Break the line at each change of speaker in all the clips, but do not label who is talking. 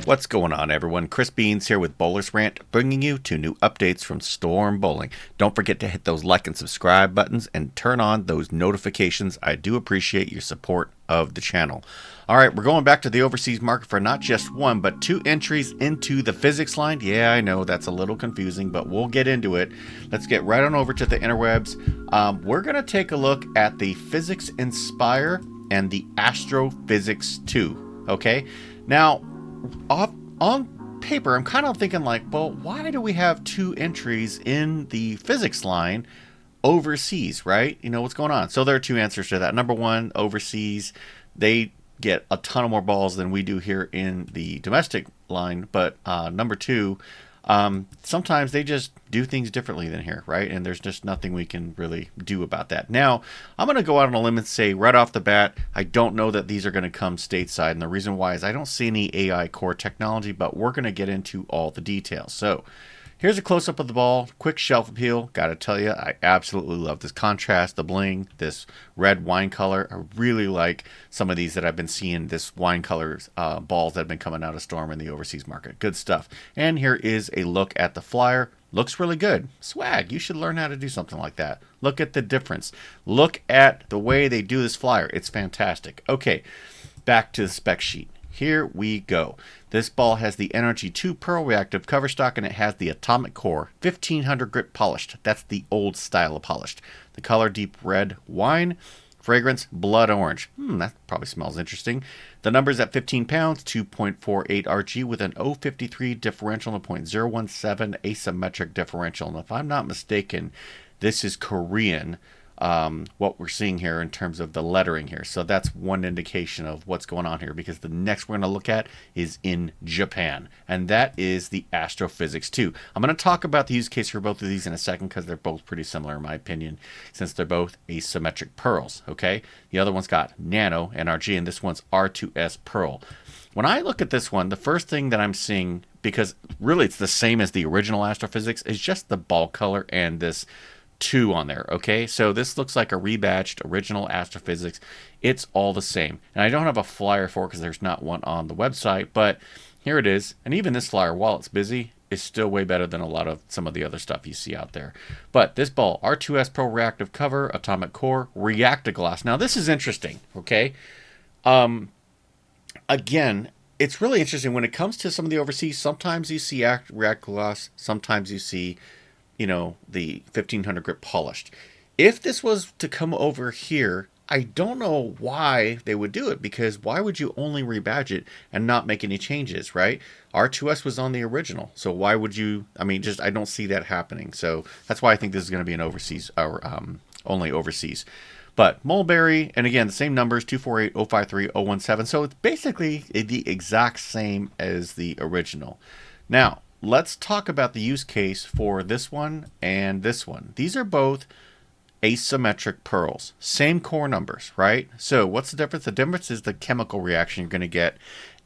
What's going on, everyone? Chris Beans here with Bowler's Rant, bringing you 2 new updates from Storm Bowling. Don't forget to hit those like and subscribe buttons and turn on those notifications. I do appreciate your support of the channel. All right, we're going back to the overseas market for not just 1, but 2 entries into the Physix line. Yeah, I know that's a little confusing, but we'll get into it. Let's get right on over to the interwebs. We're going to take a look at the Physix Inspire and the Astrophysix 2. Okay, now, on paper, I'm kind of thinking like, well, why do we have 2 entries in the Physix line overseas, right? You know, what's going on? So there are 2 answers to that. Number 1, overseas, they get a ton of more balls than we do here in the domestic line. But number 2, sometimes they just do things differently than here, right? And there's just nothing we can really do about that. Now, I'm going to go out on a limb and say right off the bat, I don't know that these are going to come stateside. And the reason why is I don't see any AI core technology, but we're going to get into all the details. So here's a close-up of the ball, quick shelf appeal. Gotta tell you, I absolutely love this contrast, the bling, this red wine color. I really like some of these that I've been seeing, this wine colors balls that have been coming out of Storm in the overseas market. Good stuff. And here is a look at the flyer. Looks really good. Swag, you should learn how to do something like that. Look at the difference. Look at the way they do this flyer. It's fantastic. Okay, back to the spec sheet. Here we go. This ball has the Energy 2 Pearl Reactive cover stock, and it has the Atomic Core 1500 grit polished. That's the old style of polished. The color deep red wine. Fragrance blood orange. That probably smells interesting. The number's at 15 pounds, 2.48 RG with an 0.53 differential and a 0.017 asymmetric differential. And if I'm not mistaken, this is Korean. What we're seeing here in terms of the lettering here. So that's one indication of what's going on here, because the next we're going to look at is in Japan, and that is the Astrophysix 2. I'm going to talk about the use case for both of these in a second because they're both pretty similar in my opinion, since they're both asymmetric pearls. Okay, the other one's got nano NRG and this one's R2S pearl. When I look at this one, the first thing that I'm seeing, because really it's the same as the original Astrophysix, is just the ball color and this 2 on there. Okay, so this looks like a rebadged original Astrophysix. It's all the same, and I don't have a flyer for it because there's not one on the website, but here it is. And even this flyer, while it's busy, is still way better than a lot of some of the other stuff you see out there. But this ball, R2S Pro Reactive Cover, Atomic Core, Reactoglass. Now this is interesting. Okay, again, it's really interesting when it comes to some of the overseas. Sometimes you see Reactoglass, sometimes you see, you know, the 1500 grit polished. If this was to come over here, I don't know why they would do it, because why would you only rebadge it and not make any changes, right? R2S was on the original, so why would you? I mean, just I don't see that happening. So that's why I think this is going to be an overseas, or only overseas. But Mulberry, and again, the same numbers, 248, 053, 017. So it's basically the exact same as the original. Now, let's talk about the use case for this one and this one. These are both asymmetric pearls. Same core numbers, right? So what's the difference? The difference is the chemical reaction you're going to get.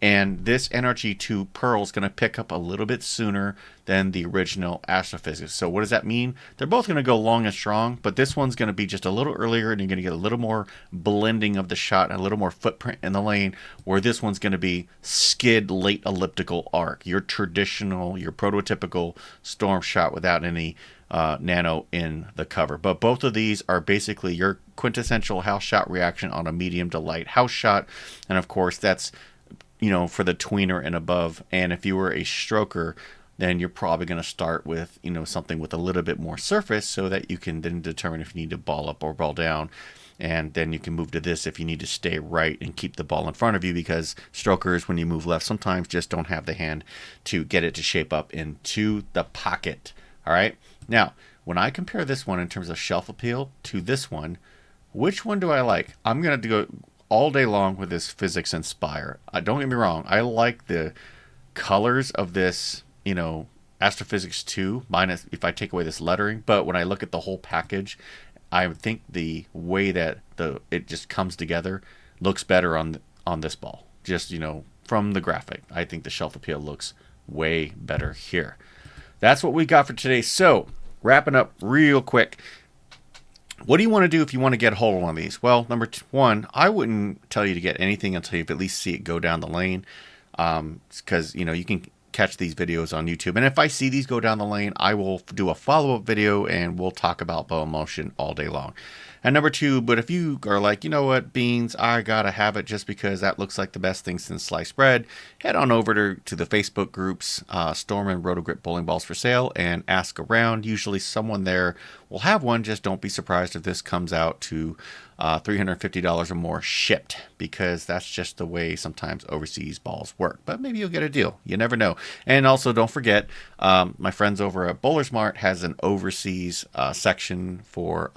And this NRG2 pearl is going to pick up a little bit sooner than the original Astrophysix. So what does that mean? They're both going to go long and strong, but this one's going to be just a little earlier, and you're going to get a little more blending of the shot and a little more footprint in the lane, where this one's going to be skid late elliptical arc. Your traditional, your prototypical Storm shot without any nano in the cover. But both of these are basically your quintessential house shot reaction on a medium to light house shot. And of course, that's, you know, for the tweener and above. And if you were a stroker, then you're probably going to start with, you know, something with a little bit more surface, so that you can then determine if you need to ball up or ball down. And then you can move to this if you need to stay right and keep the ball in front of you, because strokers, when you move left, sometimes just don't have the hand to get it to shape up into the pocket. All right. Now, when I compare this one in terms of shelf appeal to this one, which one do I like? I'm going to go all day long with this Physix Inspire. Don't get me wrong. I like the colors of this, you know, Astrophysix 2, minus if I take away this lettering. But when I look at the whole package, I think the way that it just comes together looks better on this ball. Just, you know, from the graphic, I think the shelf appeal looks way better here. That's what we got for today. So, wrapping up real quick. What do you want to do if you want to get a hold of one of these? Well, number one, I wouldn't tell you to get anything until you at least see it go down the lane. because you can catch these videos on YouTube. And if I see these go down the lane, I will do a follow-up video and we'll talk about bow motion all day long. And number two, but if you are like, you know what, Beans, I gotta have it just because that looks like the best thing since sliced bread, head on over to the Facebook groups, Storm and Rotogrip Bowling Balls for Sale, and ask around. Usually someone there will have one. Just don't be surprised if this comes out to $350 or more shipped, because that's just the way sometimes overseas balls work. But maybe you'll get a deal. You never know. And also, don't forget, my friends over at Bowler Mart has an overseas section for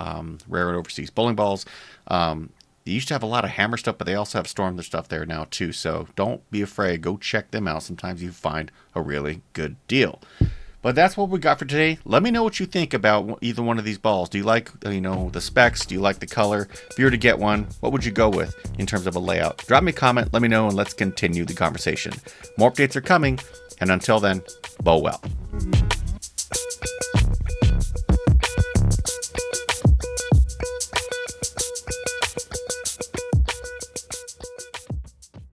rare and overseas bowling balls. They used to have a lot of Hammer stuff, but they also have Storm stuff there now too. So don't be afraid. Go check them out. Sometimes you find a really good deal. But that's what we got for today. Let me know what you think about either one of these balls. Do you like, the specs? Do you like the color? If you were to get one, what would you go with in terms of a layout? Drop me a comment, let me know, and let's continue the conversation. More updates are coming, and until then, bow well.